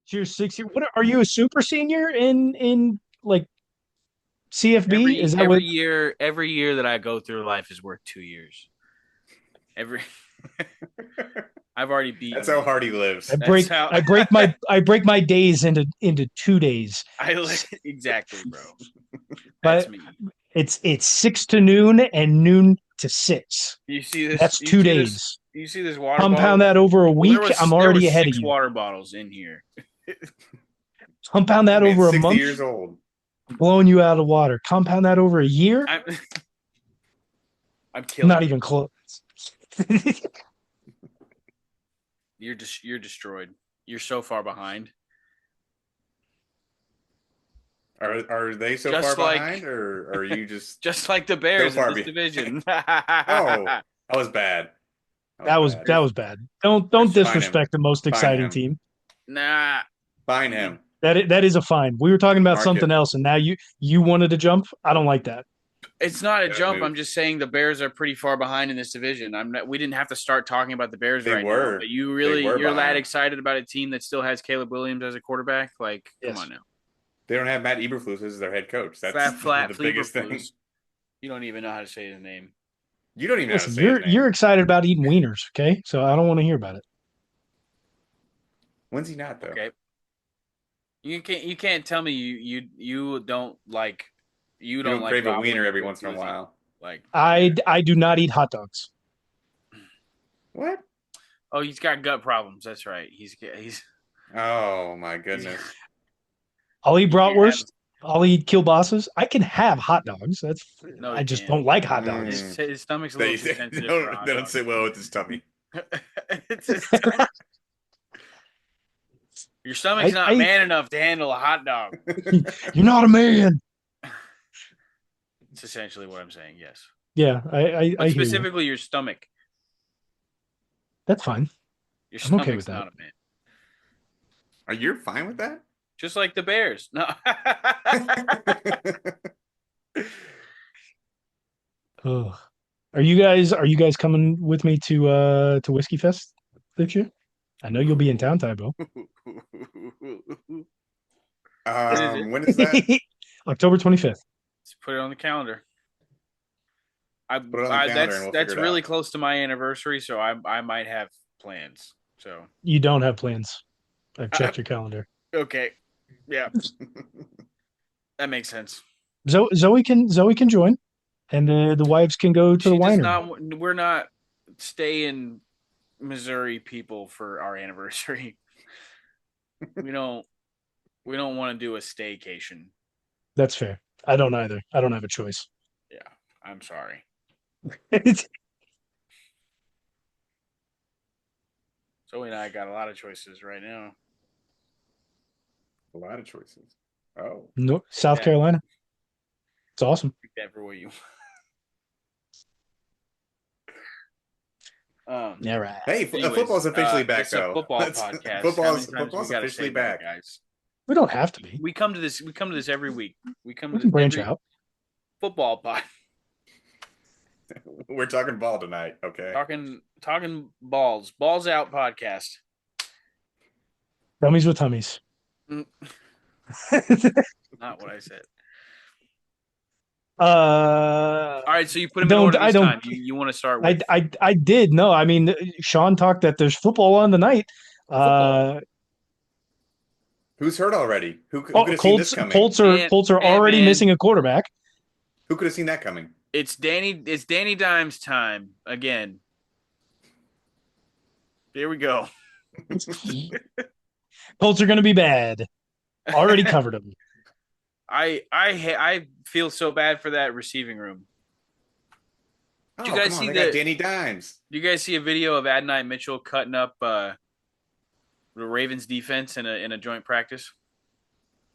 So you're 6 years. What are you, a super senior in like CFB? Is that what? Every year that I go through life is worth 2 years. Every I've already That's beaten how it. hard he lives. I That's break how I break my I break my days into 2 days. exactly, bro. That's But me. it's 6 to noon and noon to 6. You see this? That's 2 days. You see this water Compound bottle? that over a Well, week, I'm there already was ahead of six you. water bottles in here. Compound That that man's over a 60 month, years old. blowing you out of water. Compound that over a year, I'm I'm killing not you. even close. You're destroyed. You're so far behind. Are they so far Just behind, like or are you just just like the so Bears in far this behind? division. Oh, that was bad. That was That was bad. that was bad. Don't Fine him. disrespect the most Fine exciting him. team. Nah. Fine I mean, him. That is a fine. We were talking about Mark something it. else, and now you wanted to jump. I don't like that. it's not a Good jump. move. I'm just saying the Bears are pretty far behind in this division. We didn't have to start talking about the Bears They right now, were. but They were you're that behind. excited about a team that still has Caleb Williams as a quarterback? Like, come on Yes. now. They don't have Matt Eberflus as their head coach. That's Flat the biggest thing. Fleeberflus. You don't even know how to say his name. You don't even know how to Listen, say his you're name. excited about eating wieners, okay? So I don't want to hear about it. When's he not though? Okay. You can't tell me you You don't don't like crave a Rob wiener every Williams, once in a Lizzie. while. Like, yeah. I do not eat hot dogs. What? Oh, he's got gut problems. That's right. Oh my he's goodness. I'll eat he can't have bratwurst. I'll eat kielbasa's. I can have hot dogs. That's no, I he just can't. don't like hot Mm. dogs. His stomach's a little They, too they, sensitive for a don't, hot they don't dog. sit well with his tummy. It's his stomach. Your stomach's not I man enough to handle a hot dog. you're not a man. It's essentially what I'm saying. Yes, Yeah, I but hear you. specifically your stomach. That's fine. Your I'm okay with stomach's that. not a man. Are you fine with that? Just like the Bears. No. Ugh. Are you guys coming with me to Whiskey Fest this year? I know you'll be in town, Tybo. When is it? When is that? October 25th. Let's put it on the calendar. Put it on the calendar and we'll figure That's it really out. close to my anniversary, so I might have plans. So You don't have plans. I've uh, checked your calendar. okay, yeah, that makes sense. Zoe can join, and the wives can go to the She does winery. not. We're not staying Missouri people for our anniversary. We don't. We don't want to do a staycation. That's fair. I don't either. I don't have a choice. Yeah, I'm sorry. Zoe and I got a lot of choices right now. A lot of choices. Oh. No, Take South that. Carolina. It's awesome. Take that for what you. Yeah, right. Hey, football's officially back It's a though. football Let's podcast. How many football's times we got to officially say that, back. guys? We don't have to be. We come to this. We come to this every week. We come We to can branch every out. football pod. We're talking ball tonight, okay? Talking balls out podcast. Dummies with tummies. Mm, Not what I said. uh, All right, so you put I them in don't. order I this don't. time. You want to start I, with I I did. No, I mean, Sean talked that there's football on the night. football Uh, Who's hurt already? Who oh, could have seen this Colts. coming? Colts are Colts are and already man, missing a quarterback. Who could have seen that coming? it's Danny Dimes time again. Here we go. Colts are going to be bad. Already covered them. I feel so bad for that receiving room. Did Oh, you guys come on. see They got Danny Dimes. Do you guys see a video of Adonai Mitchell cutting up the Ravens defense in a joint practice?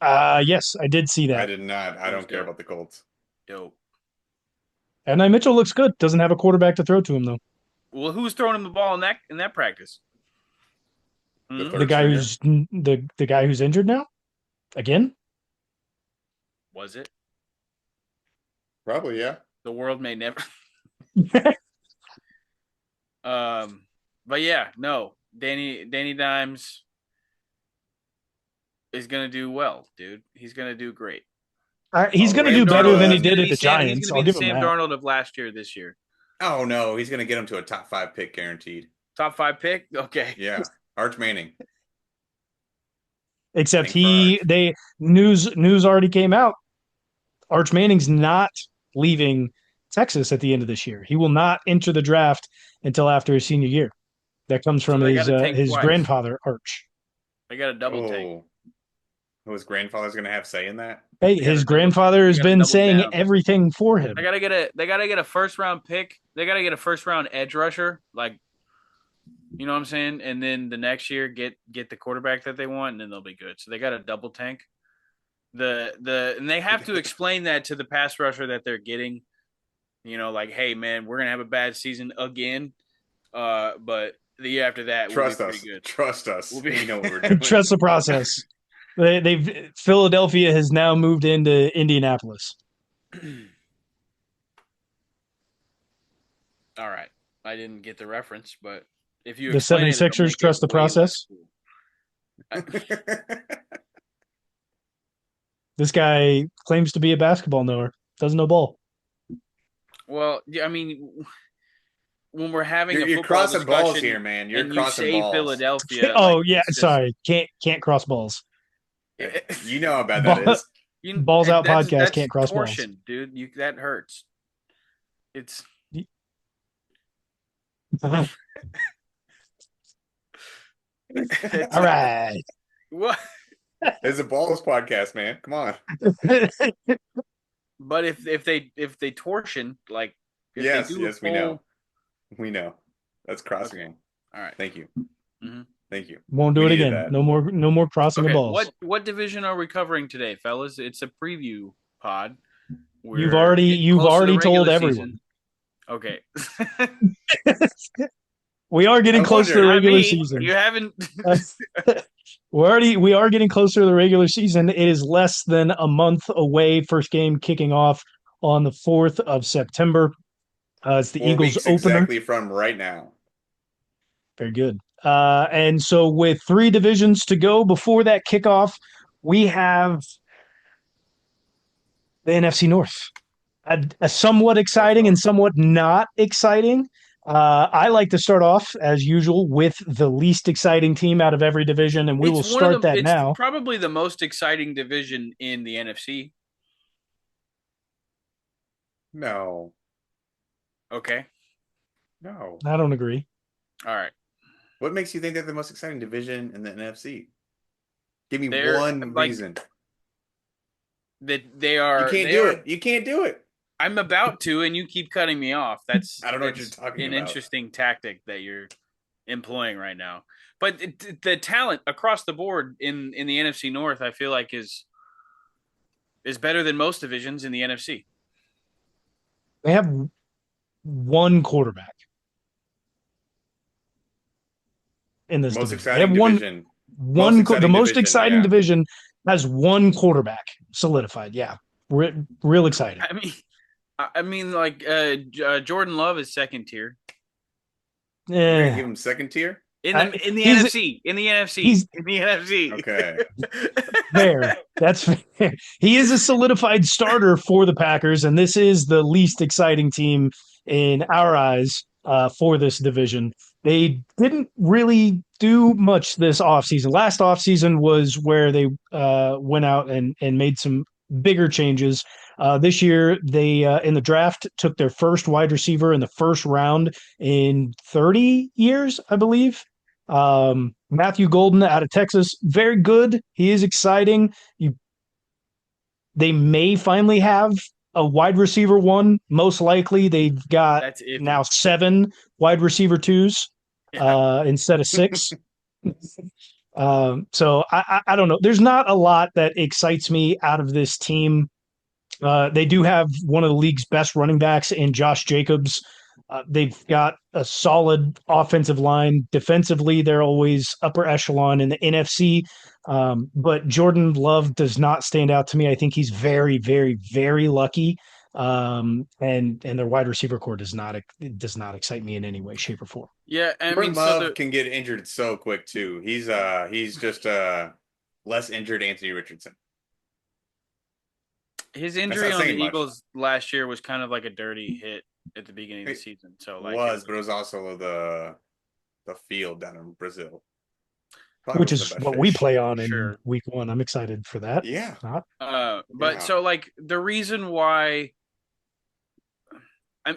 Yes, I did see I that. did not. I It was don't care dope. about the Colts. Dope. And Mitchell looks good. Doesn't have a quarterback to throw to him though. Well, who's throwing him the ball in that practice? The Hmm? The third guy stringer? who's the guy who's injured now again. Was it? Probably, yeah. The world may never. But yeah, no. Danny Dimes is going to do well, dude. He's going to do great. He's going to do better than he did at the Giants. He's I'll going to give be him Sam that. Darnold of last year this year. Oh no, he's gonna get him to a top 5 pick guaranteed. Top 5 pick? Okay. Yeah, Arch Manning. Except Arch. news already came out. Arch Manning's not leaving Texas at the end of this year. He will not enter the draft until after his senior year. That comes from his grandfather, Arch. They got a double tank. Oh, his grandfather's gonna have say in that? Hey, his grandfather has been saying everything for him. They gotta get a first round pick. They gotta get a first round edge rusher, like, you know what I'm saying? And then the next year get the quarterback that they want, and then they'll be good. So they got a double tank. And they have to explain that to the pass rusher that they're getting. You know, like, hey man, we're gonna have a bad season again. But the year after that, Trust we'll be us. pretty good. Trust us. We know what we're doing. Trust the process. Philadelphia has now moved into Indianapolis. All right. I didn't get the reference, but if you the 76ers trust the process. This guy claims to be a basketball knower. Doesn't know ball. Well, I mean, when we're having you're crossing balls here, man. You're crossing balls. Philadelphia. Oh yeah, sorry. Can't cross balls. You know how bad that is. Balls out podcast can't cross torsion, balls, dude. That hurts. It's all right. What? It's a balls podcast, man. Come on. But if they torsion, like, yes, we know. That's crossing them. All right. Thank you. Mm-hmm. Thank you. Won't do it again. That. No more crossing the balls. What division are we covering today, fellas? It's a preview pod. You've already told everyone. Okay. We are getting close to the regular season. You haven't. We are getting closer to the regular season. It is less than a month away. First game kicking off on the 4th of September. It's the 4 Eagles weeks opener. Exactly from right now. Very good. And so with 3 divisions to go before that kickoff, we have the NFC North. A somewhat exciting and somewhat not exciting. I like to start off, as usual, with the least exciting team out of every division, and we will start that now. It's probably the most exciting division in the NFC. No. Okay. No. I don't agree. All right. What makes you think they're the most exciting division in the NFC? Give me one reason. That they are. You can't do it. You can't do it. I'm about to, and you keep cutting me off. I don't know what you're talking about. An interesting tactic that you're employing right now. But the talent across the board in the NFC North, I feel like is better than most divisions in the NFC. They have one quarterback in this division. They have division. The most exciting division has one quarterback solidified. Yeah, real exciting. I mean, like Jordan Love is second tier. You're gonna give him second tier in the NFC. In the NFC. Okay, fair. That's fair. He is a solidified starter for the Packers, and this is the least exciting team in our eyes for this division. They didn't really do much this offseason. Last offseason was where they went out and made some bigger changes. This year, they in the draft took their first wide receiver in the first round in 30 years, I believe. Matthew Golden out of Texas, very good. He is exciting. They may finally have a wide receiver 1. Most likely, they've got now 7 wide receiver 2s instead of 6. So I don't know. There's not a lot that excites me out of this team. They do have one of the league's best running backs in Josh Jacobs. They've got a solid offensive line. Defensively, they're always upper echelon in the NFC. But Jordan Love does not stand out to me. I think he's very, very, very lucky. And their wide receiver core does not excite me in any way, shape, or form. Yeah, Jordan Love can get injured so quick too. He's just less injured Anthony Richardson. His injury on the Eagles last year was kind of like a dirty hit at the beginning of the season. So like but it was also the field down in Brazil. Probably which is what we play on in week 1. I'm excited for that. Yeah. So like the reason why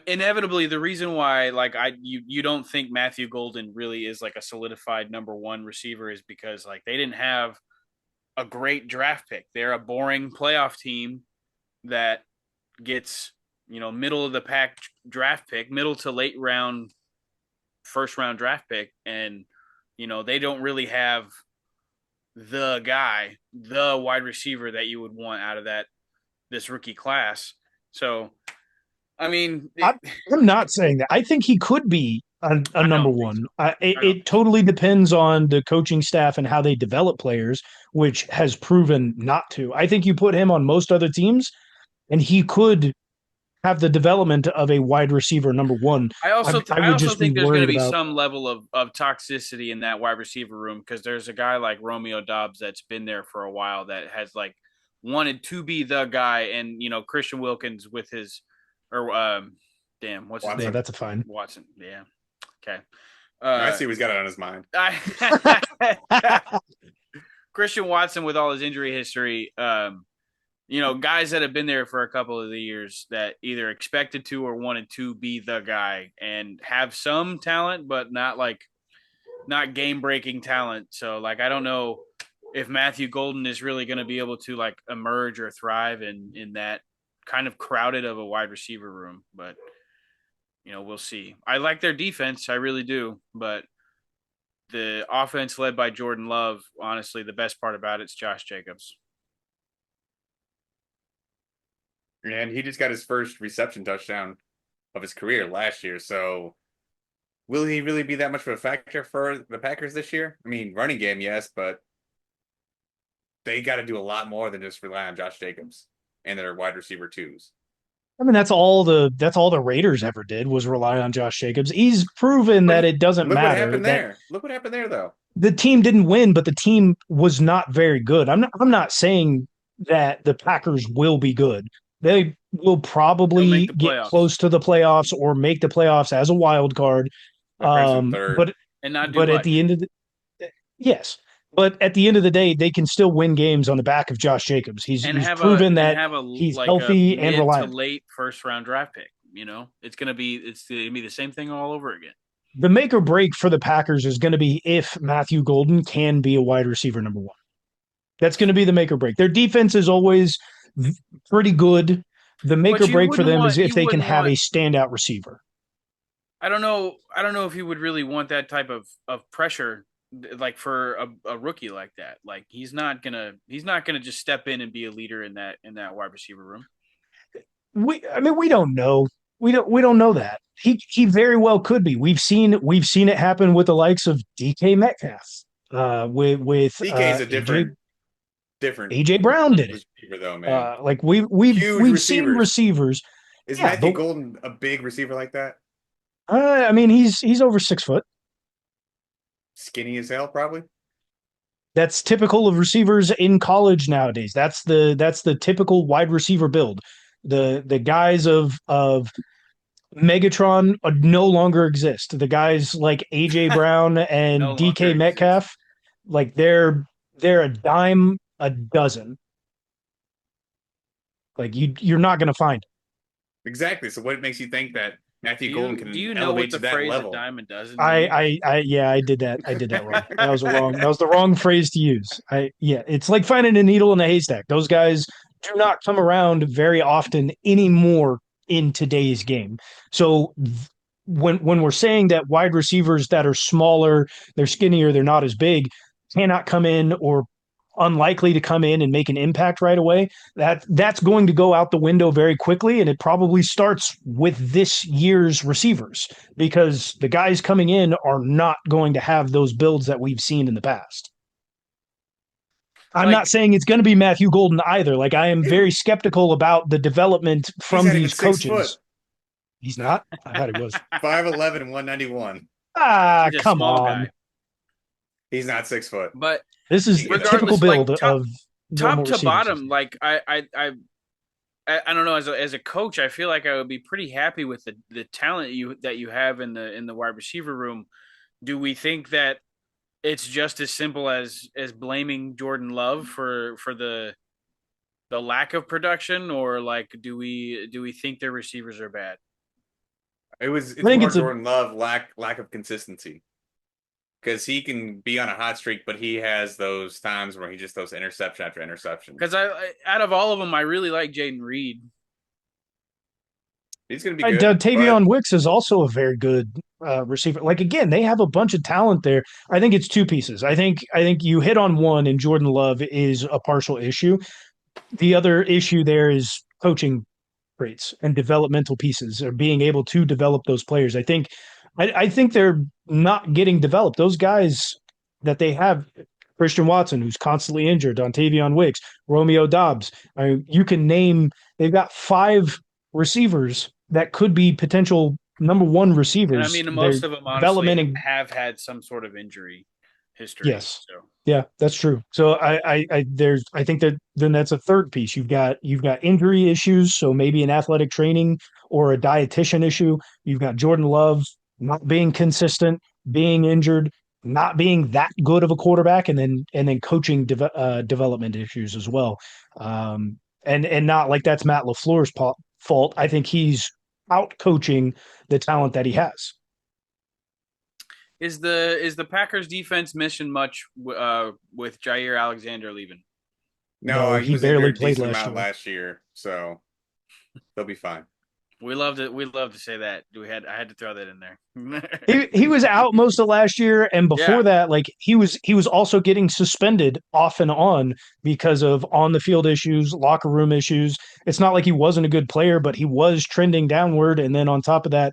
inevitably the reason why like you don't think Matthew Golden really is like a solidified number 1 receiver is because like they didn't have a great draft pick. They're a boring playoff team that gets, middle of the pack draft pick, middle to late round, first round draft pick. And, they don't really have the guy, the wide receiver that you would want out of this rookie class. So, I mean, I'm not saying that. I think he could be a number 1. It totally depends on the coaching staff and how they develop players, which has proven not to. I think you put him on most other teams, and he could have the development of a wide receiver number 1. I also think there's going to be some level of toxicity in that wide receiver room because there's a guy like Romeo Doubs that's been there for a while that has like wanted to be the guy, and Christian Wilkins with his what's his name? That's a fine Watson. Yeah. Okay. I see he's got it on his mind. Christian Watson with all his injury history, guys that have been there for a couple of the years that either expected to or wanted to be the guy and have some talent, but not game-breaking talent. So, like, I don't know if Matthew Golden is really going to be able to, like, emerge or thrive in that kind of crowded of a wide receiver room. But, we'll see. I like their defense. I really do. But the offense led by Jordan Love, honestly, the best part about it's Josh Jacobs. And he just got his first reception touchdown of his career last year. So will he really be that much of a factor for the Packers this year? I mean, running game, yes, but they got to do a lot more than just rely on Josh Jacobs and their wide receiver 2s. I mean, that's all the Raiders ever did was rely on Josh Jacobs. He's proven that it doesn't matter. What happened there. Look what happened there, though. The team didn't win, but the team was not very good. I'm not saying that the Packers will be good. They will probably get close to the playoffs or make the playoffs as a wild card. But at the end of yes. But at the end of the day, they can still win games on the back of Josh Jacobs. He's proven that he's healthy and reliable. To late first round draft pick. It's gonna be the same thing all over again. The make or break for the Packers is going to be if Matthew Golden can be a wide receiver number 1. That's going to be the make or break. Their defense is always pretty good. The make or break for them is if they can have a standout receiver. I don't know if you would really want that type of pressure, like for a rookie like that. Like he's not gonna just step in and be a leader in that wide receiver room. We don't know. We don't know that. He very well could be. We've seen it happen with the likes of DK Metcalf. With DK is a different. AJ Brown did it. Though, man. Like we've seen receivers. Is Matthew Golden a big receiver like that? I mean, he's over 6 foot. Skinny as hell, probably. That's typical of receivers in college nowadays. That's the typical wide receiver build. The guys of Megatron no longer exist. The guys like AJ Brown and DK Metcalf, like they're a dime a dozen. Like you're not going to find it. Exactly. So what makes you think that Matthew Golden can? Do you know what the phrase "a dime a dozen"? I did that. I did that wrong. That was the wrong phrase to use. It's like finding a needle in a haystack. Those guys do not come around very often anymore in today's game. So when we're saying that wide receivers that are smaller, they're skinnier, they're not as big, cannot come in or unlikely to come in and make an impact right away, that's going to go out the window very quickly. And it probably starts with this year's receivers because the guys coming in are not going to have those builds that we've seen in the past. I'm not saying it's going to be Matthew Golden either. Like I am very skeptical about the development from these coaches. He's not? I thought he was. 5'11", 191. Come on. Guy. He's not 6 foot. But This is a typical regardless, build like of top normal to receivers. bottom, like I don't know, as a coach, I feel like I would be pretty happy with the talent that you have in the wide receiver room. Do we think that it's just as simple as blaming Jordan Love for the lack of production, or like do we think their receivers are bad? It's I think more it's a Jordan Love lack of consistency. Because he can be on a hot streak, but he has those times where he just throws interception after interception. Because out of all of them, I really like Jaden Reed. He's going to be good. Tavion Wicks is also a very good receiver. Like again, they have a bunch of talent there. I think it's two pieces. I think you hit on one, and Jordan Love is a partial issue. The other issue there is coaching traits and developmental pieces, or being able to develop those players. I think they're not getting developed. Those guys that they have, Christian Watson, who's constantly injured, Dontavion Wicks, Romeo Dobbs. You can name. They've got 5 receivers that could be potential number 1 receivers. And I mean, most of them honestly have had some sort of injury history. Yes. So. Yeah, that's true. So I think that then that's a third piece. You've got injury issues, so maybe an athletic training or a dietitian issue. You've got Jordan Love not being consistent, being injured, not being that good of a quarterback, and then coaching development issues as well. And not like that's Matt LaFleur's fault. I think he's out coaching the talent that he has. Is the Packers defense missing much with Jair Alexander leaving? No, he barely played last year, so they'll be fine. We love to say that. I had to throw that in there. he was out most of last year, and before that, like he was also getting suspended off and on because of on the field issues, locker room issues. It's not like he wasn't a good player, but he was trending downward, and then on top of that,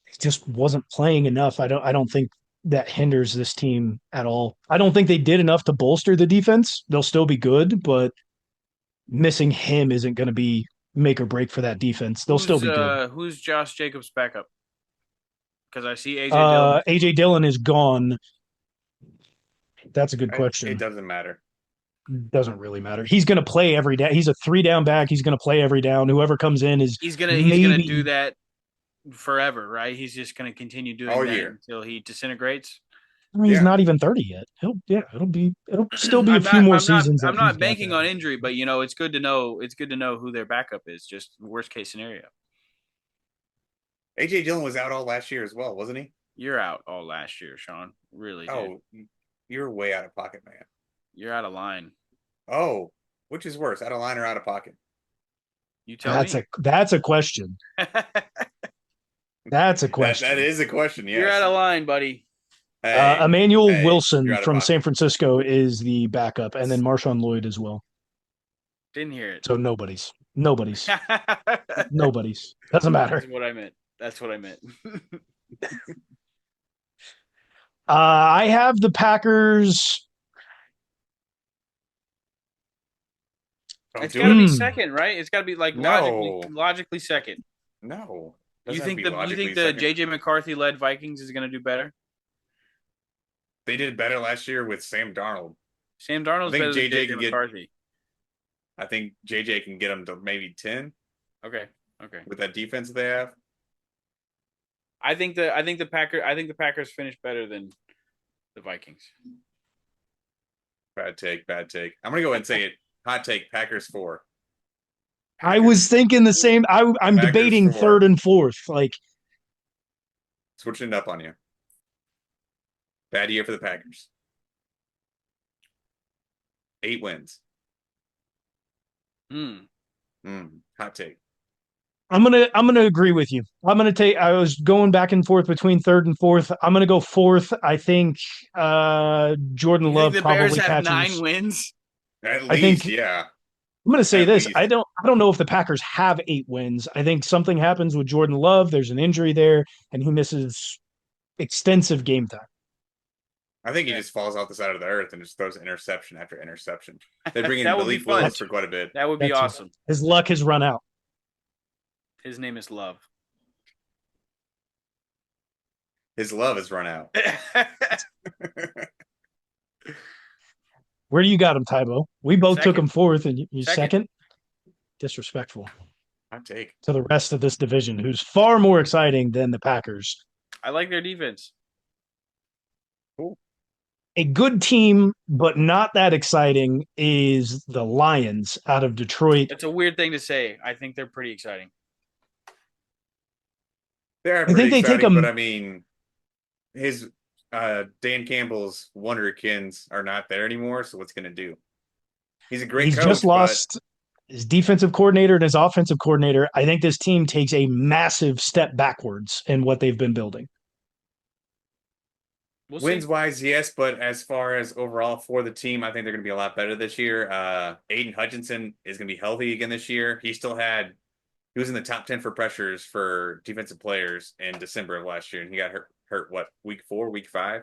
he just wasn't playing enough. I don't think that hinders this team at all. I don't think they did enough to bolster the defense. They'll still be good, but missing him isn't going to be make or break for that defense. They'll still be good. Who's Josh Jacobs' backup? Because I see AJ Dillon. AJ Dillon is gone. That's a good question. It doesn't matter. Doesn't really matter. He's going to play every day. He's a 3-down back. He's going to play every down. Whoever comes in is he's gonna do that forever, right? He's just going to continue doing that until he disintegrates. I mean, he's not even 30 yet. It'll still be a few more seasons. I'm not banking on injury, but it's good to know. It's good to know who their backup is. Just worst case scenario. AJ Dillon was out all last year as well, wasn't he? You're out all last year, Sean. Really? Oh, you're way out of pocket, man. You're out of line. Oh, which is worse, out of line or out of pocket? You tell me. That's a question. That's a question. That is a question. Yes. You're out of line, buddy. Hey, Emmanuel Wilson from San Francisco is the backup, and then Marshawn Lloyd as well. Didn't hear it. So nobody's. Nobody's. Doesn't matter. That's what I meant. I have the Packers. It's got to be second, right? It's got to be like logically second. No. You think the J.J. McCarthy led Vikings is going to do better? They did better last year with Sam Darnold. Sam Darnold's better than J.J. McCarthy. I think J.J. can get them to maybe 10. Okay. With that defense they have. I think the Packers finished better than the Vikings. Bad take. I'm gonna go ahead and say it. Hot take: Packers 4. I was thinking the same. I'm Packers debating 4. third and fourth. Like switching it up on you. Bad year for the Packers. 8 wins. Hot take. I'm gonna agree with you. I was going back and forth between third and fourth. I'm gonna go fourth. I think Jordan Love the probably Bears have catches 9 wins. At least, yeah. I'm gonna say this. I don't know if the Packers have 8 wins. I think something happens with Jordan Love. There's an injury there, and he misses extensive game time. I think he just falls off the side of the earth and just throws interception after interception. They bring in Malik Willis for quite a bit. That would be awesome. His luck has run out. His name is Love. His love has run out. Where do you got him, Tybo? We both took Second. him fourth, and you Second. second. Disrespectful Hot take. to the rest of this division, who's far more exciting than the Packers. I like their defense. A good team, but not that exciting, is the Lions out of Detroit. It's a weird thing to say. I think they're pretty exciting. They're think pretty they take exciting, him- but I mean, his Dan Campbell's Wonderkins are not there anymore. So what's going to do? He's a great He's coach, just lost his defensive coordinator and his offensive coordinator. I think this team takes a massive step backwards in what they've been building. We'll wins see. wise, yes, but as far as overall for the team, I think they're going to be a lot better this year. Aidan Hutchinson is going to be healthy again this year. He was in the top 10 for pressures for defensive players in December of last year, and he got hurt what, week 4, week 5?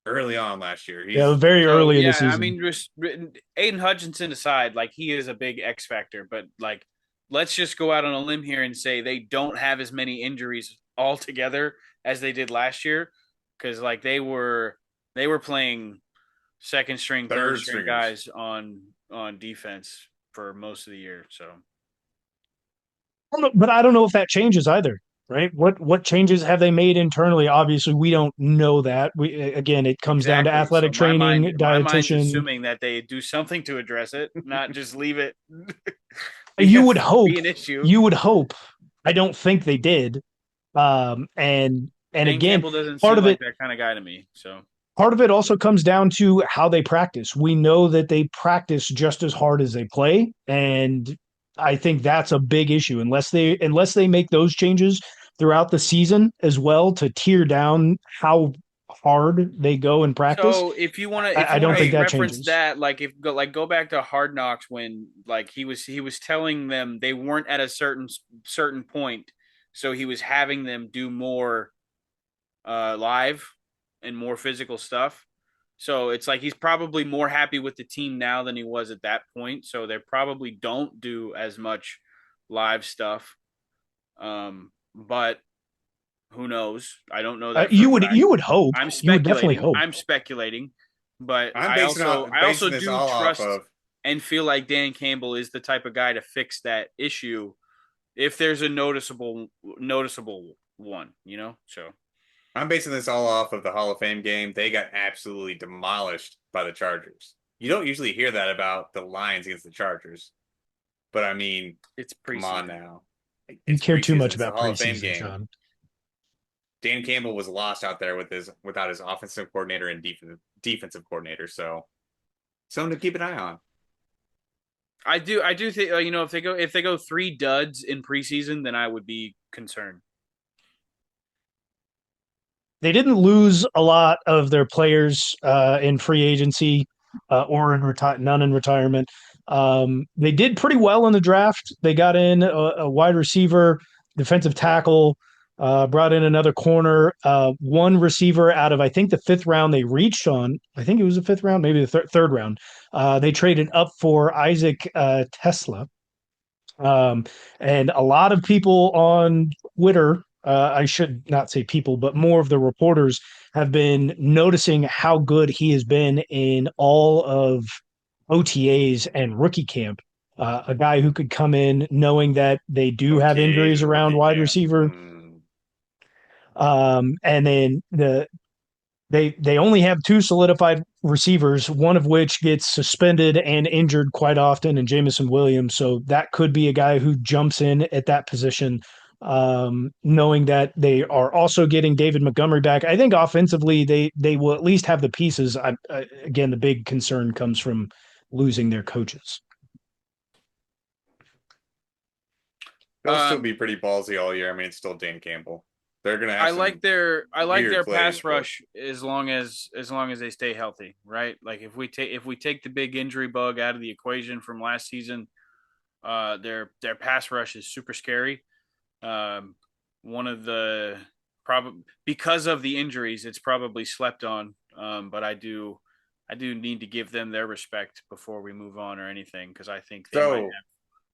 Early on last year. Very early in the season. I mean, just Aidan Hutchinson aside, like he is a big X factor, but like let's just go out on a limb here and say they don't have as many injuries altogether as they did last year, because like they were playing second string, third string guys on defense for most of the year. So, but I don't know if that changes either. Right? What changes have they made internally? Obviously, we don't know that. It comes down to athletic training, my mind's dietitian. assuming that they do something to address it, not just leave it. You would hope. Be an issue. You would hope. I don't think they did. And Dan again, Campbell doesn't part seem of like it, that kind of guy to me. So part of it also comes down to how they practice. We know that they practice just as hard as they play, and I think that's a big issue. Unless they make those changes throughout the season as well to tear down how hard they go in practice. So if you want to, I don't think that reference changes. that, like go back to Hard Knocks when like he was telling them they weren't at a certain point, so he was having them do more live and more physical stuff. So it's like he's probably more happy with the team now than he was at that point. So they probably don't do as much live stuff. But who knows? I don't know that. You would hope. I'm You would definitely speculating. hope. I'm speculating, but I also do trust and feel like Dan Campbell is the type of guy to fix that issue if there's a noticeable one, you know? So I'm basing this all off of the Hall of Fame game. They got absolutely demolished by the Chargers. You don't usually hear that about the Lions against the Chargers. But I mean, it's preseason. Come on now. You care too much about preseason, John. Dan Campbell was lost out there without his offensive coordinator and defensive coordinator. So something to keep an eye on. I do think if they go 3 duds in preseason, then I would be concerned. They didn't lose a lot of their players in free agency or in none in retirement. They did pretty well in the draft. They got in a wide receiver, defensive tackle, brought in another corner, one receiver out of, I think, the 5th round they reached on. I think it was the 5th round, maybe the third round. They traded up for Isaac Tesla. And a lot of people on Twitter, I should not say people, but more of the reporters have been noticing how good he has been in all of OTAs and rookie camp. A guy who could come in knowing that they do have injuries around wide receiver. And then they only have 2 solidified receivers, one of which gets suspended and injured quite often, and Jameson Williams. So that could be a guy who jumps in at that position, knowing that they are also getting David Montgomery back. I think offensively they will at least have the pieces. Again, the big concern comes from losing their coaches. They'll still be pretty ballsy all year. I mean, it's still Dan Campbell. They're gonna have I like their pass but rush as long as they stay healthy, right? Like if we take the big injury bug out of the equation from last season, their pass rush is super scary. One of the because of the injuries, it's probably slept on. But I do need to give them their respect before we move on or anything, because I think they might have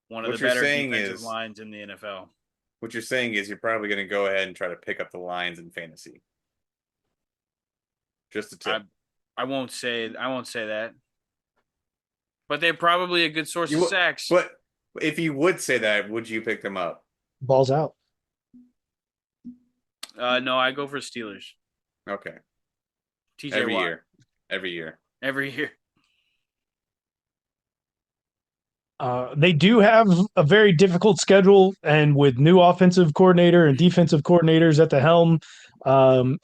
one of the better defensive lines in the NFL. What you're saying is you're probably going to go ahead and try to pick up the Lions in fantasy. Just a tip. I won't say that. But they're probably a good source You of would, sacks. but if you would say that, would you pick them up? Balls out. No, I go for Steelers. Okay. TJ Watt. Every year. Every year. They do have a very difficult schedule, and with new offensive coordinator and defensive coordinators at the helm,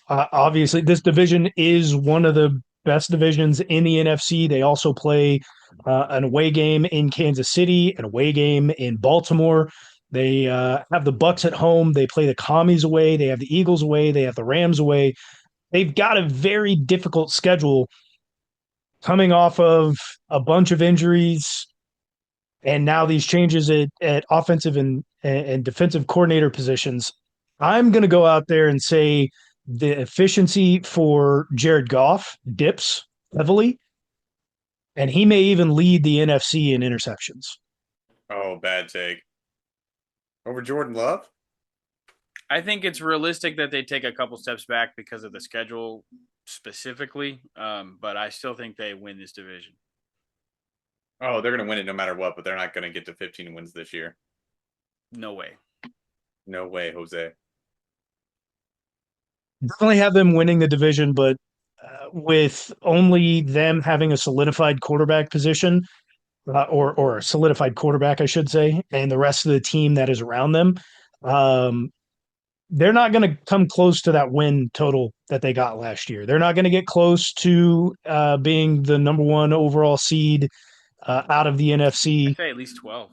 obviously this division is one of the best divisions in the NFC. They also play an away game in Kansas City, an away game in Baltimore. They have the Bucks at home. They play the Commies away. They have the Eagles away. They have the Rams away. They've got a very difficult schedule coming off of a bunch of injuries and now these changes at offensive and defensive coordinator positions. I'm going to go out there and say the efficiency for Jared Goff dips heavily, and he may even lead the NFC in interceptions. Oh, bad take. Over Jordan Love? I think it's realistic that they take a couple steps back because of the schedule specifically, but I still think they win this division. Oh, they're going to win it no matter what, but they're not going to get to 15 wins this year. No way. No way, Jose. Definitely have them winning the division, but with only them having a solidified quarterback position, or a solidified quarterback, I should say, and the rest of the team that is around them, they're not going to come close to that win total that they got last year. They're not going to get close to being the number one overall seed out of the NFC. I'd say at least 12.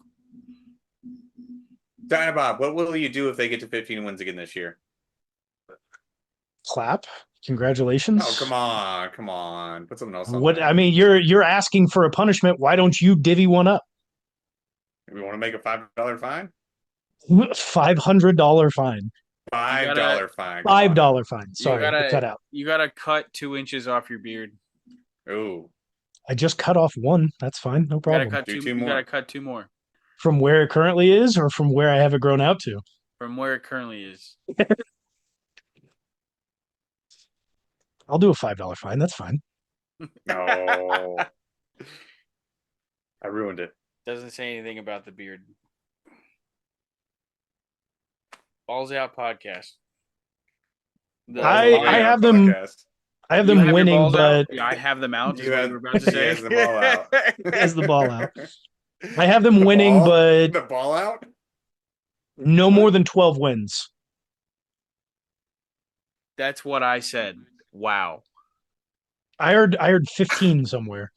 Bob, what will you do if they get to 15 wins again this year? Clap. Congratulations. Oh, come on. Put something else on What there. I mean, you're asking for a punishment. Why don't you divvy one up? We want to make a $5 fine? $500 fine. $5 fine. $5 fine. Sorry, cut out. You gotta cut 2 inches off your beard. Oh. I just cut off one. That's fine. No problem. You gotta cut 2 more. From where it currently is, or from where I have it grown out to? From where it currently is. I'll do a $5 fine. That's fine. No. I ruined it. Doesn't say anything about the beard. Balls Out podcast. I have them. Podcast. I have them winning, but yeah, I have them out. Is what you were about to say. He has the ball out. He has the ball out. I have them winning, but the ball out. No more than 12 wins. That's what I said. Wow. I heard 15 somewhere.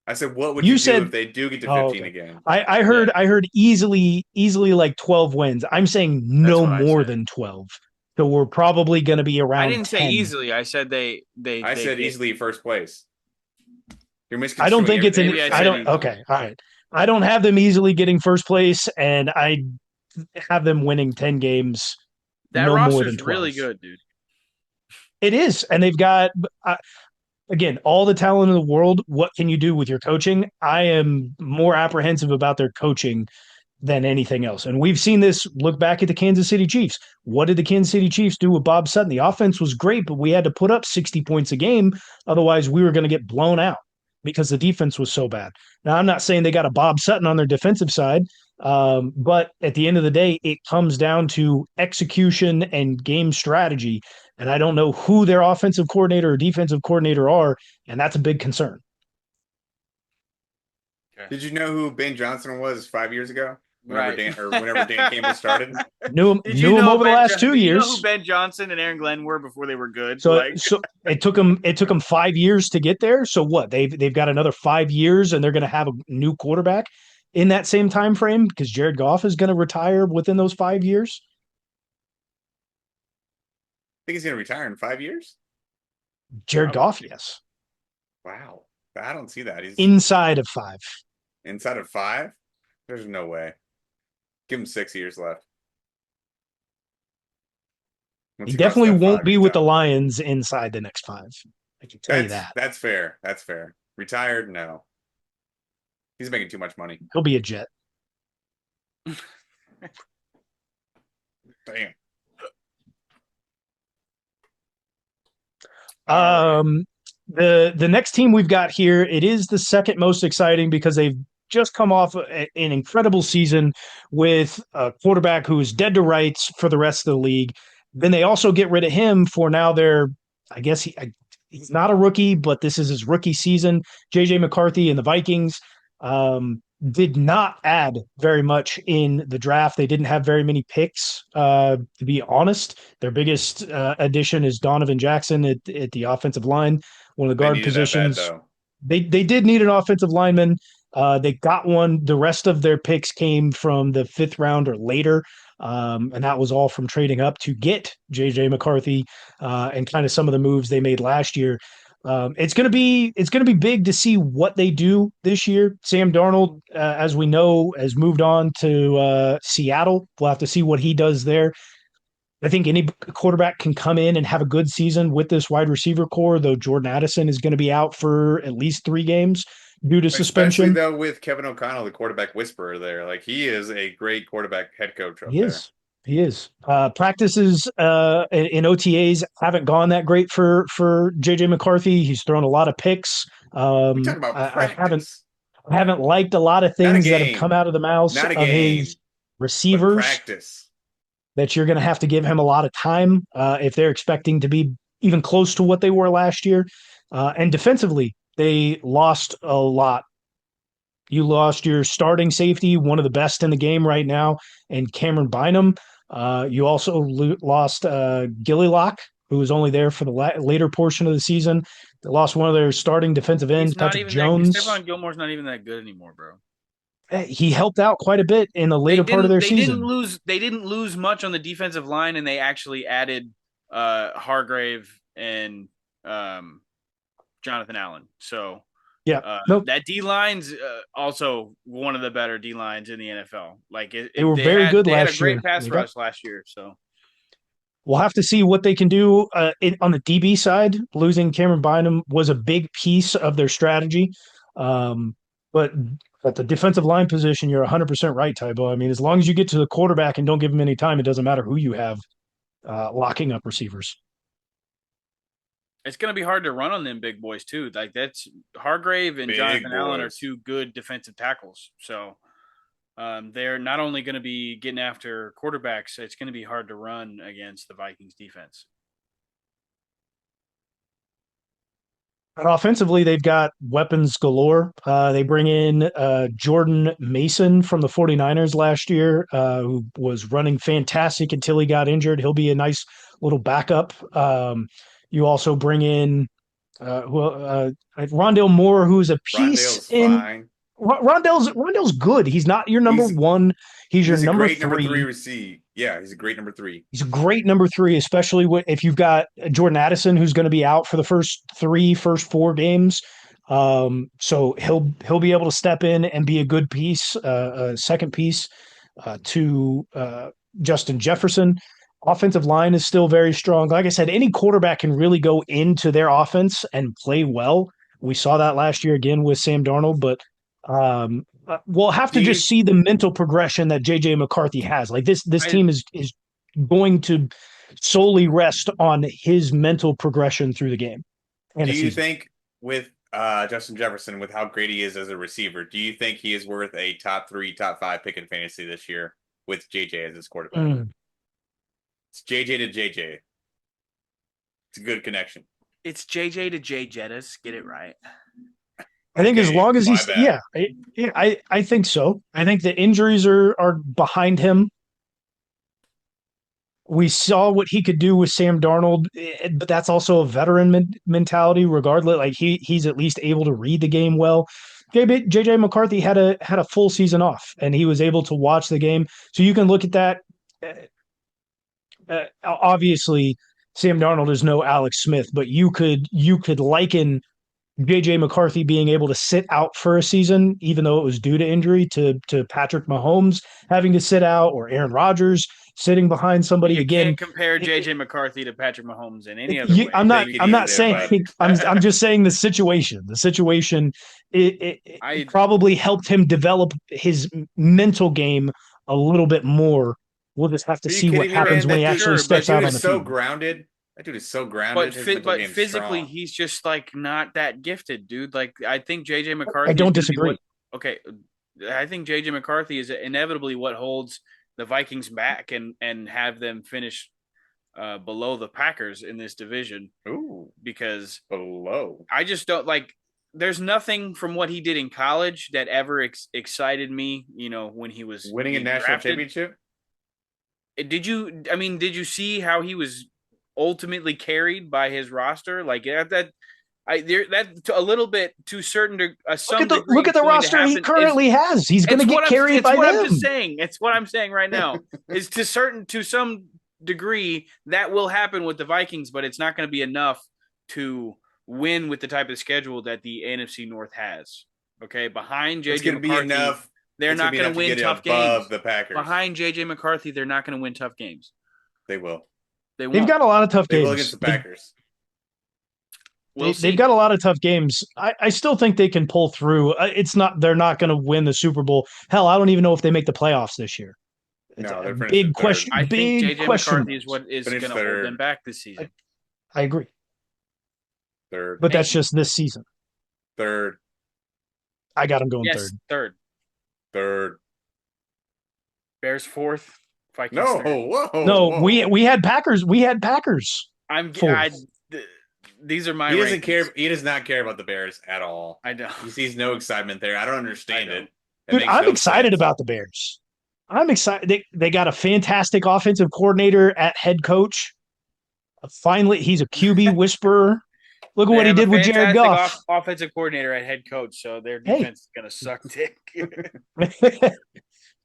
I said, what would you do if they do get to 15 again? I heard easily like 12 wins. I'm saying no more than 12. So we're probably going to be around. I didn't 10. say easily. I said they said easily first place. You're I don't think it's an. I don't. Okay, all right. I don't have them easily getting first place, and I have them winning 10 games. That no roster's more than 12. Really good, dude. It is, and they've got again all the talent in the world. What can you do with your coaching? I am more apprehensive about their coaching than anything else. And we've seen this. Look back at the Kansas City Chiefs. What did the Kansas City Chiefs do with Bob Sutton? The offense was great, but we had to put up 60 points a game. Otherwise, we were going to get blown out because the defense was so bad. Now, I'm not saying they got a Bob Sutton on their defensive side, but at the end of the day, it comes down to execution and game strategy. And I don't know who their offensive coordinator or defensive coordinator are, and that's a big concern. Did you know who Ben Johnson was 5 years ago? Whenever Right. Dan Campbell started. Knew him over the last 2 years. You know who Ben Johnson and Aaron Glenn were before they were good? So it took them 5 years to get there. So what? They've got another 5 years, and they're going to have a new quarterback in that same time frame because Jared Goff is going to retire within those 5 years. I think he's going to retire in 5 years. Jared Goff, yes. Wow, I don't see that. He's inside of 5. Inside of 5? There's no way. Give him 6 years left. He definitely won't be with the Lions inside the next 5. I can tell you that. That's fair. That's fair. Retired? No. He's making too much money. He'll be a Jet. Damn. The next team we've got here, it is the second most exciting because they've just come off an incredible season with a quarterback who is dead to rights for the rest of the league. Then they also get rid of him for now their, I guess he's not a rookie, but this is his rookie season. J.J. McCarthy and the Vikings did not add very much in the draft. They didn't have very many picks, to be honest. Their biggest addition is Donovan Jackson at the offensive line, one of the They guard needed that bad, positions. though. They did need an offensive lineman. They got one. The rest of their picks came from the 5th round or later. And that was all from trading up to get J.J. McCarthy and kind of some of the moves they made last year. It's gonna be big to see what they do this year. Sam Darnold, as we know, has moved on to Seattle. We'll have to see what he does there. I think any quarterback can come in and have a good season with this wide receiver core, though Jordan Addison is going to be out for at least 3 games due to suspension. Especially though with Kevin O'Connell, the quarterback whisperer there. Like, he is a great quarterback head coach up He there. is. He is. Practices in OTAs haven't gone that great for JJ McCarthy. He's thrown a lot of picks. We talk about practice. I haven't liked a lot of things that have come out of the mouths Not a of game, his receivers. Practice. That you're going to have to give him a lot of time if they're expecting to be even close to what they were last year. And defensively, they lost a lot. You lost your starting safety, one of the best in the game right now, and Cameron Bynum. You also lost Gillilock, who was only there for the later portion of the season. They lost one of their starting defensive ends, Patrick Jones. Stephon Gilmore's not even that good anymore, bro. He helped out quite a bit in the later part of their season. They didn't lose much on the defensive line, and they actually added Hargrave and Jonathan Allen. So yeah, that D line's also one of the better D lines in the NFL. Like they were very good last year. They had a great pass rush last year. So we'll have to see what they can do on the DB side. Losing Cameron Bynum was a big piece of their strategy, but at the defensive line position, you're 100% right, Tybo. I mean, as long as you get to the quarterback and don't give him any time, it doesn't matter who you have locking up receivers. It's going to be hard to run on them big boys too. Like, that's Hargrave and Jonathan Allen are 2 good defensive tackles. So they're not only going to be getting after quarterbacks, it's going to be hard to run against the Vikings defense. And offensively, they've got weapons galore. They bring in Jordan Mason from the 49ers last year, who was running fantastic until he got injured. He'll be a nice little backup. You also bring in Rondale Moore, who's a piece in. Rondale's good. He's not your number one. He's your number 3. Number 3 receive. Yeah, he's a great number 3. He's a great number 3, especially if you've got Jordan Addison, who's going to be out for the first 4 games. So he'll be able to step in and be a good piece, a second piece to Justin Jefferson. Offensive line is still very strong. Like I said, any quarterback can really go into their offense and play well. We saw that last year again with Sam Darnold, but we'll have to just see the mental progression that J.J. McCarthy has. Like this team is going to solely rest on his mental progression through the game. Do you think with Justin Jefferson, with how great he is as a receiver, do you think he is worth a top 3, top 5 pick in fantasy this year with J.J. as his quarterback? It's J.J. to J.J. It's a good connection. It's J.J. to J.Jettas. Get it right. I think as long as he's I think so. I think the injuries are behind him. We saw what he could do with Sam Darnold, but that's also a veteran mentality. Regardless, like he's at least able to read the game well. J.J. McCarthy had a full season off, and he was able to watch the game. So you can look at that. Obviously, Sam Darnold is no Alex Smith, but you could liken J.J. McCarthy being able to sit out for a season, even though it was due to injury, to Patrick Mahomes having to sit out, or Aaron Rodgers sitting behind somebody again. You can't compare J.J. McCarthy to Patrick Mahomes in any other way. I'm not saying. I'm just saying the situation. The situation it probably helped him develop his mental game a little bit more. We'll just have to see what happens when he actually steps out on the field. He was so grounded That dude is so grounded. His mental game is physically, strong. he's just like not that gifted, dude. Like I think J.J. I McCarthy. don't disagree. Okay, I think J.J. McCarthy is inevitably what holds the Vikings back and have them finish below the Packers in this division. Ooh, because below. I just don't like. There's nothing from what he did in college that ever excited me. You know, when he was Winning a national championship. Did you? I mean, did you see how he was ultimately carried by his roster? Like that. That a little bit to certain some look at the roster he currently has. He's going to get carried by them. I'm just saying. It's what I'm saying right now. Is to some degree that will happen with the Vikings, but it's not going to be enough to win with the type of schedule that the NFC North has. Okay, behind J.J. McCarthy, be enough. They're not going to win tough games. The Packers. Behind J.J. McCarthy, they're not going to win tough games. They will. They've got a lot of tough games. They will against the Packers. They've got a lot of tough games. I still think they can pull through. They're not going to win the Super Bowl. Hell, I don't even know if they make the playoffs this year. It's a big question. I think J.J. McCarthy is what is going to hold them back this season. I agree. Third. But that's just this season. Third. I got them going third. Bears fourth. Vikings third. No, we had Packers. We had Packers. These are my. He doesn't care. He does not care about the Bears at all. I know. He sees no excitement there. I don't understand it. Dude, I'm excited about the Bears. I'm excited. They got a fantastic offensive coordinator at head coach. Finally, he's a QB whisperer. Look at what he did with Jared Goff. Offensive coordinator at head coach, so their defense is going to suck dick.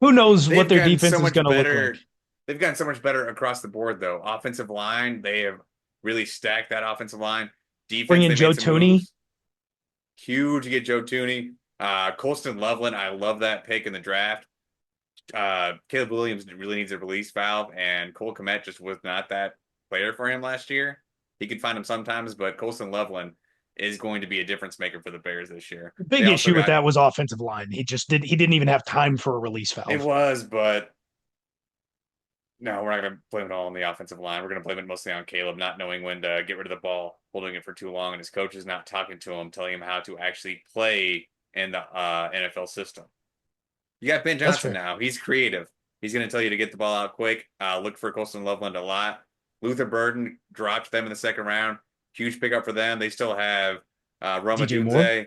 Who knows what their defense is going to look like? They've gotten so much better across the board, though. Offensive line, they have really stacked that offensive line. Defense, bring in Joe Thuney. Huge to get Joe Thuney. Colston Loveland, I love that pick in the draft. Caleb Williams really needs a release valve, and Cole Kmet just was not that player for him last year. He could find him sometimes, but Colston Loveland is going to be a difference maker for the Bears this year. The big issue with that was offensive line. He didn't even have time for a release valve. It was, but no, we're not going to blame it all on the offensive line. We're going to blame it mostly on Caleb not knowing when to get rid of the ball, holding it for too long, and his coach is not talking to him, telling him how to actually play in the NFL system. You got Ben Johnson now. He's creative. He's going to tell you to get the ball out quick. Look for Colston Loveland a lot. Luther Burden dropped them in the second round. Huge pickup for them. They still have Roma Dunze,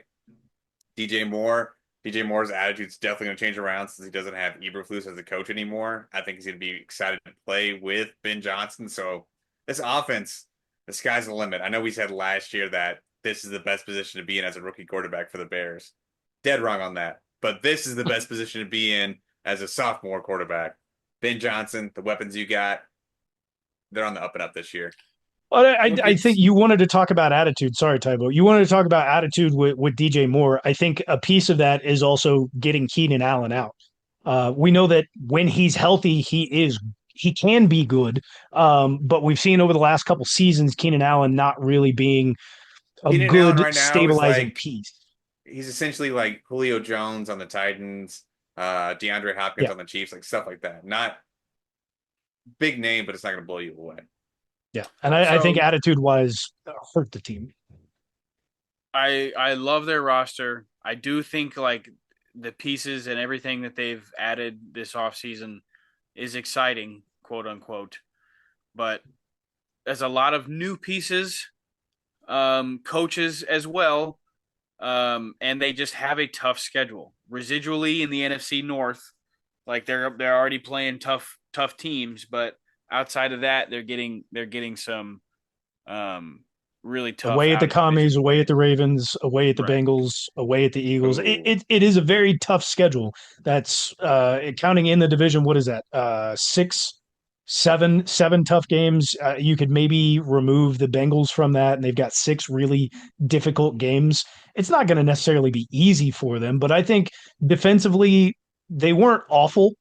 DJ Moore. DJ Moore's attitude is definitely going to change around since he doesn't have Eberflus as a coach anymore. I think he's going to be excited to play with Ben Johnson. So this offense, the sky's the limit. I know we said last year that this is the best position to be in as a rookie quarterback for the Bears. Dead wrong on that. But this is the best position to be in as a sophomore quarterback. Ben Johnson, the weapons you got, they're on the up and up this year. Well, I think you wanted to talk about attitude. Sorry, Tybo. You wanted to talk about attitude with DJ Moore. I think a piece of that is also getting Keenan Allen out. We know that when he's healthy, he can be good. But we've seen over the last couple seasons, Keenan Allen not really being a good stabilizing piece. He's essentially like Julio Jones on the Titans, DeAndre Hopkins on the Chiefs, like stuff like that. Not big name, but it's not going to blow you away. Yeah, and I think attitude-wise hurt the team. I love their roster. I do think like the pieces and everything that they've added this offseason is exciting, quote unquote. But there's a lot of new pieces, coaches as well, and they just have a tough schedule. Residually in the NFC North, like they're already playing tough teams, but outside of that, they're getting some really tough. Away at the Commies, away at the Ravens, away at the Bengals, away at the Eagles. It is a very tough schedule. That's counting in the division. What is that? 7 tough games. You could maybe remove the Bengals from that, and they've got 6 really difficult games. It's not going to necessarily be easy for them, but I think defensively they weren't awful.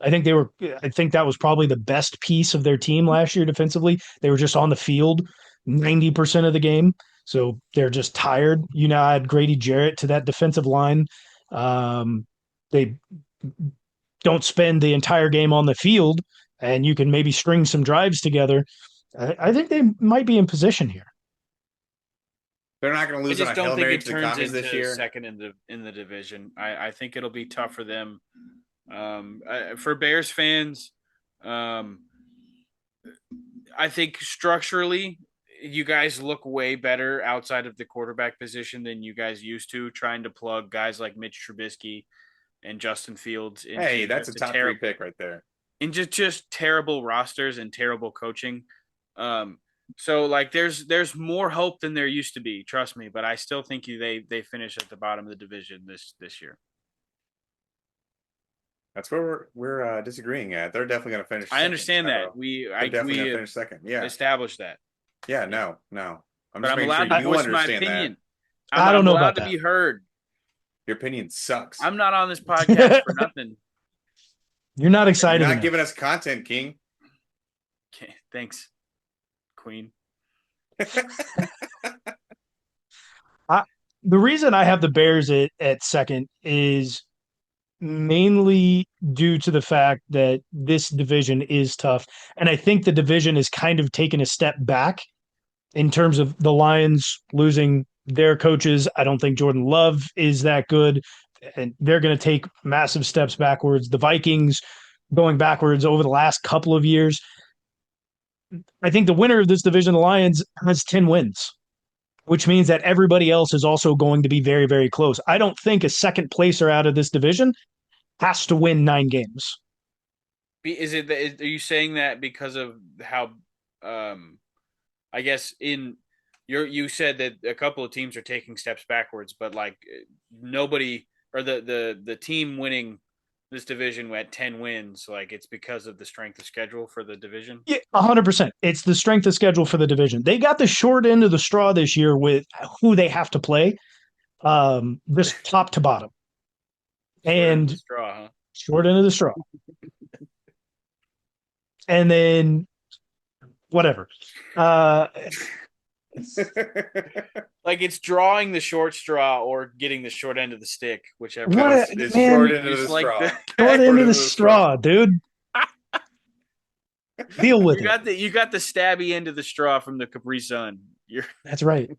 I think that was probably the best piece of their team last year defensively. They were just on the field 90% of the game. So they're just tired. You now add Grady Jarrett to that defensive line. They don't spend the entire game on the field, and you can maybe string some drives together. I think they might be in position here. They're not going to I lose on just a don't Hail think Mary it to the turns commies this into year. second in the division. I think it'll be tough for them. For Bears fans, I think structurally, you guys look way better outside of the quarterback position than you guys used to, trying to plug guys like Mitch Trubisky and Justin Fields into Hey, that's a just top 3 pick right there. in just terrible rosters and terrible coaching. Um, so like there's more hope than there used to be, trust me, but I still think they finish at the bottom of the division this year. That's where we're disagreeing at. They're definitely going to finish. I understand second, that. They're definitely going to finish second. Yeah, established that. yeah. No. I'm But just I'm making allowed sure to you voice my understand opinion. that. I don't I'm know allowed about to that. be heard. Your opinion sucks. I'm not on this podcast for nothing. You're not You're excited not enough. giving us content, King. Okay, thanks, Queen. The reason I have the Bears at second is mainly due to the fact that this division is tough. And I think the division is kind of taken a step back in terms of the Lions losing their coaches. I don't think Jordan Love is that good, and they're going to take massive steps backwards. The Vikings going backwards over the last couple of years. I think the winner of this division, the Lions, has 10 wins, which means that everybody else is also going to be very, very close. I don't think a second placer out of this division has to win 9 games. Are you saying that because of how I guess you said that a couple of teams are taking steps backwards, but like nobody or the team winning this division at 10 wins, like it's because of the strength of schedule for the division? Yeah, 100%. It's the strength of schedule for the division. They got the short end of the straw this year with who they have to play, just top to bottom. And straw, huh? Short end of the straw. And then whatever. Like it's drawing the short straw or getting the short end of the stick, whichever. It's man, short end of the straw. Short end of the straw, dude. Deal with it. You got the stabby end of the straw from the Capri Sun. That's right.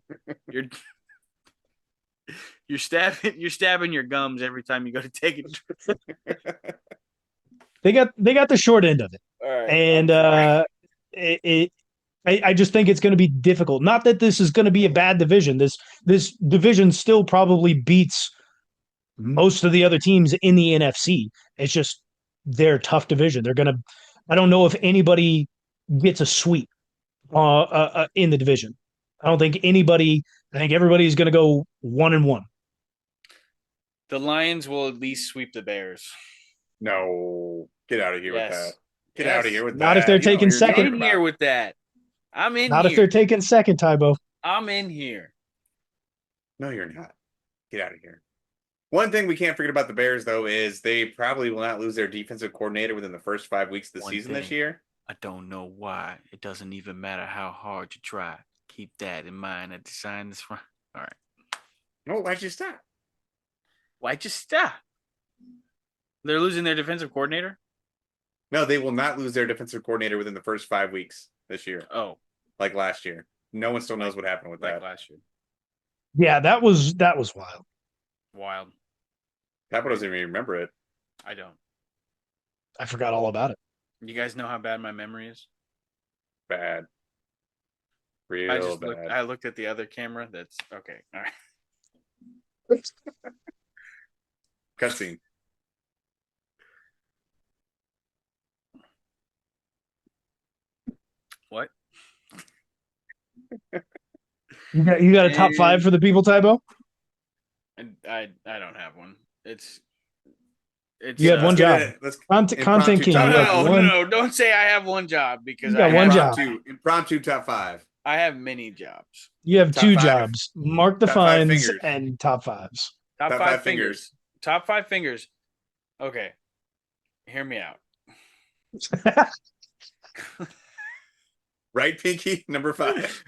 You're stabbing your gums every time you go to take it. They got the short end of it. All right. And I just think it's going to be difficult. Not that this is going to be a bad division. This division still probably beats most of the other teams in the NFC. It's just they're a tough division. I don't know if anybody gets a sweep in the division. I don't think anybody. I think everybody's going to go 1-1. The Lions will at least sweep the Bears. No, get out of here with that. Get out of here with that. Not if they're taking second. I'm in here with that. I'm in Not here. if they're taking second, Tybo. I'm in here. No, you're not. Get out of here. One thing we can't forget about the Bears, though, is they probably will not lose their defensive coordinator within the first 5 weeks of the season this year. I don't know why. It doesn't even matter how hard you try. Keep that in mind. I designed this one. All right. No, why'd you stop? Why'd you stop? They're losing their defensive coordinator? No, they will not lose their defensive coordinator within the first 5 weeks this year. Oh. Like last year. No one still knows what happened with that. Last year. Yeah, that was wild. Wild. Papa doesn't even remember it. I don't. I forgot all about it. You guys know how bad my memory is? Bad. Real bad. I looked at the other camera. That's okay. All right. Cutscene. What? You got a top 5 for the people, Tybo? I don't have one. It's you had one job. Content king. No, don't say I have one job because you got one job. Impromptu top 5. I have many jobs. You have top 2 jobs. Mark the fines and top 5s. Top 5 fingers. Top 5 fingers. Okay. Hear me out. Right, Pinky? Number 5.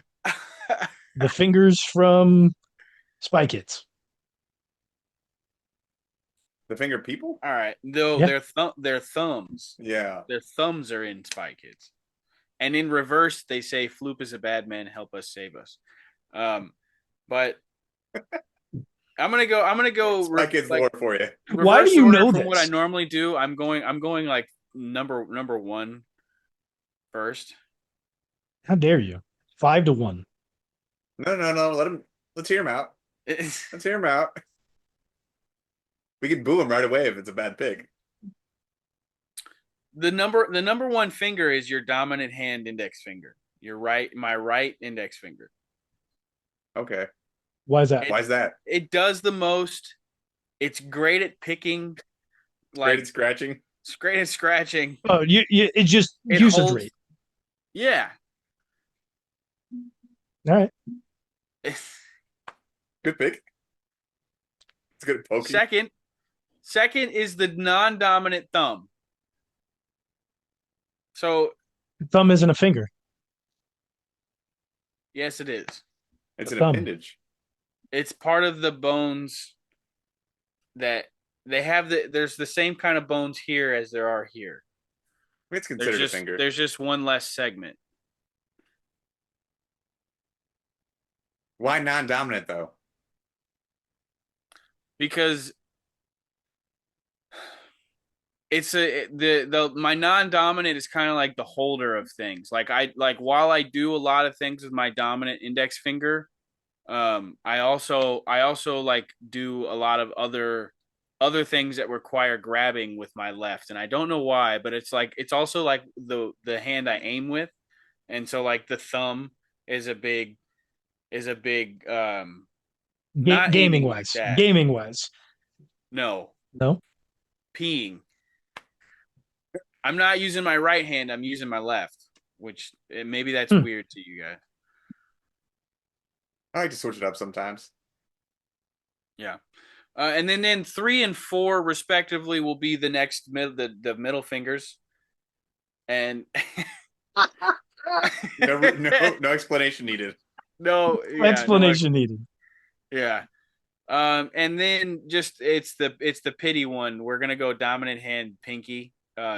The fingers from Spy Kids. The finger people? All right. Though their thumbs. Yeah. Their thumbs are in Spy Kids. And in reverse, they say Floop is a bad man. Help us, save us. But I'm gonna go. My kid's lore for you. Why do Reverse you order know from what I this? normally do. I'm going like number one first. How dare you? 5-1. No. Let's hear him out. Let's hear him out. We can boo him right away if it's a bad pick. The number one finger is your dominant hand index finger. My right index finger. Okay. Why is that? Why is that? It does the most. It's great at picking. Great at scratching. It's great at scratching. Oh, it's just It usage holds, rate. Yeah. All right. Good pick. It's good at poking. Second is the non-dominant thumb. So thumb isn't a finger. Yes, it is. It's an appendage. It's part of the bones that they have. There's the same kind of bones here as there are here. It's considered a finger. There's just one less segment. Why non-dominant though? Because my non-dominant is kind of like the holder of things. While I do a lot of things with my dominant index finger, I also like do a lot of other things that require grabbing with my left, and I don't know why, but it's also like the hand I aim with, and so like the thumb is a big not gaming like wise. that. Gaming wise. No. Peeing. I'm not using my right hand. I'm using my left, which maybe that's weird to you guys. I like to switch it up sometimes. Yeah. And then 3 and 4 respectively will be the next the middle fingers. And no explanation needed. No explanation needed. Yeah. And then just it's the pity one. We're gonna go dominant hand pinky.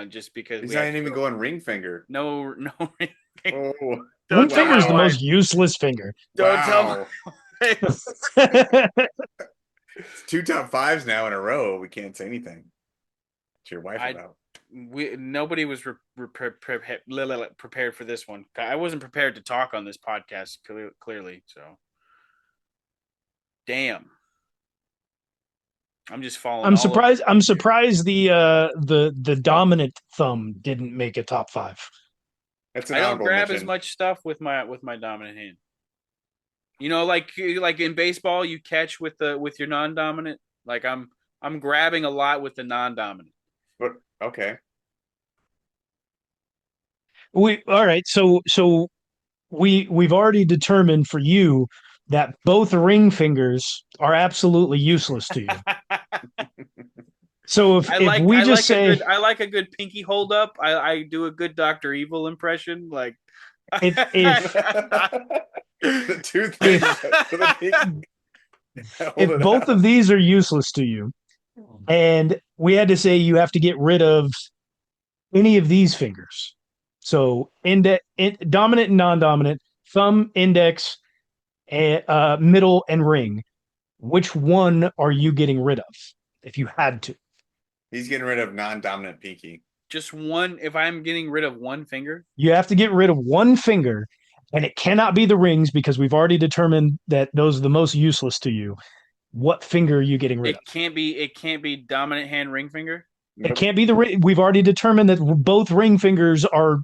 Just because he's not even going ring finger. No ring finger. Oh, ring finger is the most useless finger. Don't tell me. It's 2 top 5s now in a row. We can't say anything to your wife about. Nobody was prepared for this one. I wasn't prepared to talk on this podcast clearly. So, damn. I'm just falling. I'm surprised. I'm surprised the dominant thumb didn't make a top 5. That's I don't grab as much stuff with my dominant hand. You know, like in baseball, you catch with your non-dominant. Like I'm grabbing a lot with the non-dominant. But okay. All right. So we've already determined for you that both ring fingers are absolutely useless to you. So if we just say I like a good pinky hold up, I do a good Dr. Evil impression. Like if the two things if both of these are useless to you, and we had to say you have to get rid of any of these fingers. So dominant and non-dominant, thumb, index, middle, and ring. Which one are you getting rid of if you had to? He's getting rid of non-dominant pinky. Just one. If I'm getting rid of one finger, you have to get rid of one finger, and it cannot be the rings because we've already determined that those are the most useless to you. What finger are you getting rid of? It can't be dominant hand ring finger. Nope. It can't be the ring. We've already determined that both ring fingers are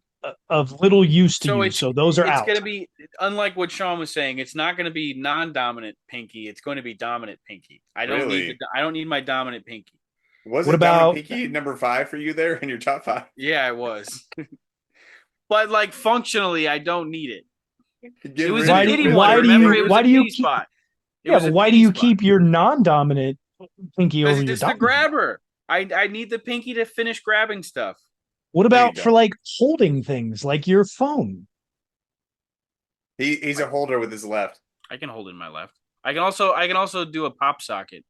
of little use to you. So those are out. It's going to be, unlike what Sean was saying, it's not going to be non-dominant pinky. It's going to be dominant pinky. I don't need my dominant pinky. What about pinky number 5 for you there in your top 5? Yeah, it was. But like functionally, I don't need it. It was a pity one. Remember, it was a pity spot. Yeah, but why do you keep your non-dominant pinky over your dominant? It's the grabber. I need the pinky to finish grabbing stuff. What about for like holding things like your phone? He's a holder with his left. I can hold in my left. I can also do a pop socket.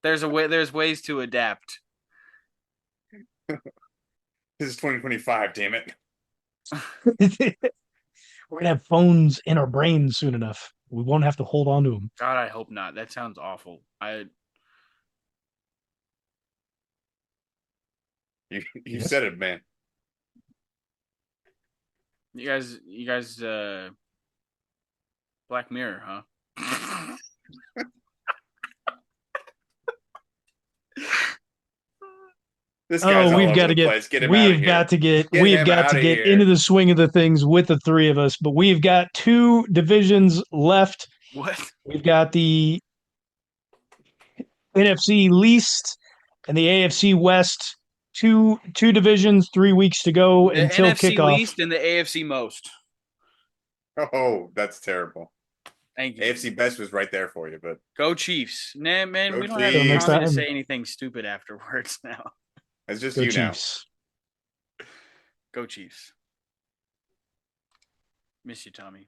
There's ways to adapt. This is 2025, damn it. We're gonna have phones in our brains soon enough. We won't have to hold on to them. God, I hope not. That sounds awful. You Yes. said it, man. You guys, Black Mirror, huh? This guy's all we've over got the to get place. Get him out of we've here. got to get Get we've him got to outta get here. into the swing of the things with the three of us, but we've got two divisions left. What? We've got the NFC least and the AFC West. Two divisions, 3 weeks to go The until NFC kickoff. least and the AFC most. Oh, that's terrible. Thank you. AFC best was right there for you, but Go Chiefs. Nah, man, Go we don't have Chiefs. Next time to time. say anything stupid afterwards now. it's just Go you Chiefs. Go Chiefs. Miss you, Tommy.